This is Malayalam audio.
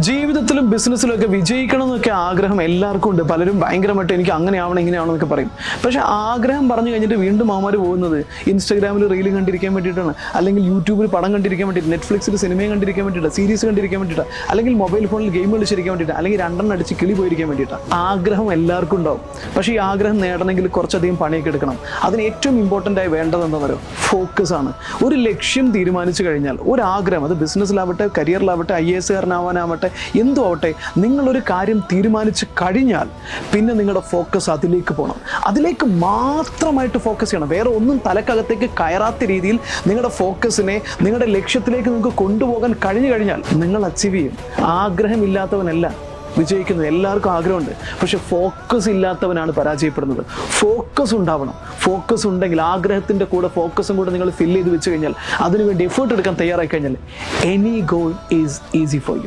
ജീവിതത്തിലും ബിസിനസ്സിലും ഒക്കെ വിജയിക്കണം എന്നൊക്കെ ആഗ്രഹം എല്ലാവർക്കും ഉണ്ട്. പലരും ഭയങ്കരമായിട്ട് എനിക്ക് അങ്ങനെ ആവണം ഇങ്ങനെ ആവണം എന്നൊക്കെ പറയും. പക്ഷെ ആഗ്രഹം പറഞ്ഞു കഴിഞ്ഞിട്ട് വീണ്ടും അവന്മാർ പോകുന്നത് ഇൻസ്റ്റാഗ്രാമിൽ റീൽ കണ്ടിരിക്കാൻ വേണ്ടിയിട്ടാണ്, അല്ലെങ്കിൽ യൂട്യൂബിൽ പടം കണ്ടിരിക്കാൻ വേണ്ടിയിട്ട്, നെറ്റ്ഫ്ലിക്സിൽ സിനിമയും കണ്ടിരിക്കാൻ വേണ്ടിയിട്ട്, സീരീസ് കണ്ടിരിക്കാൻ വേണ്ടിയിട്ട്, അല്ലെങ്കിൽ മൊബൈൽ ഫോണിൽ ഗെയിം കളിച്ചിരിക്കാൻ വേണ്ടിയിട്ട്, അല്ലെങ്കിൽ രണ്ടെണ്ണം അടിച്ച് കിളി പോയിരിക്കാൻ വേണ്ടിയിട്ടാണ്. ആഗ്രഹം എല്ലാവർക്കും ഉണ്ടാവും. പക്ഷേ ഈ ആഗ്രഹം നേടണമെങ്കിൽ കുറച്ചധികം പണിയൊക്കെ എടുക്കണം. അതിന് ഏറ്റവും ഇമ്പോർട്ടൻ്റ് ആയി വേണ്ടത് എന്താണെന്ന് പറയുക, ഫോക്കസ് ആണ്. ഒരു ലക്ഷ്യം തീരുമാനിച്ചു കഴിഞ്ഞാൽ, ഒരു ആഗ്രഹം, അത് ബിസിനസ്സിലാവട്ടെ, കരിയറിലാവട്ടെ, IAS കാരനാവാനാവട്ടെ, എന്തും ആവട്ടെ, നിങ്ങളൊരു കാര്യം തീരുമാനിച്ച് കഴിഞ്ഞാൽ പിന്നെ നിങ്ങളുടെ ഫോക്കസ് അതിലേക്ക് പോകണം. അതിലേക്ക് മാത്രമായിട്ട് ഫോക്കസ് ചെയ്യണം. വേറെ ഒന്നും തലക്കകത്തേക്ക് കയറാത്ത രീതിയിൽ നിങ്ങളുടെ ഫോക്കസിനെ നിങ്ങളുടെ ലക്ഷ്യത്തിലേക്ക് നിങ്ങൾക്ക് കൊണ്ടുപോകാൻ കഴിഞ്ഞു കഴിഞ്ഞാൽ നിങ്ങൾ അച്ചീവ് ചെയ്യും. ആഗ്രഹമില്ലാത്തവനല്ല വിജയിക്കുന്നത്. എല്ലാവർക്കും ആഗ്രഹമുണ്ട്, പക്ഷെ ഫോക്കസ് ഇല്ലാത്തവനാണ് പരാജയപ്പെടുന്നത്. ഫോക്കസ് ഉണ്ടാവണം. ഫോക്കസ് ഉണ്ടെങ്കിൽ, ആഗ്രഹത്തിൻ്റെ കൂടെ ഫോക്കസും കൂടെ നിങ്ങൾ ഫില്ല് ചെയ്ത് വെച്ച് കഴിഞ്ഞാൽ, അതിനുവേണ്ടി എഫേർട്ട് എടുക്കാൻ തയ്യാറായി കഴിഞ്ഞാൽ, any goal is easy for you.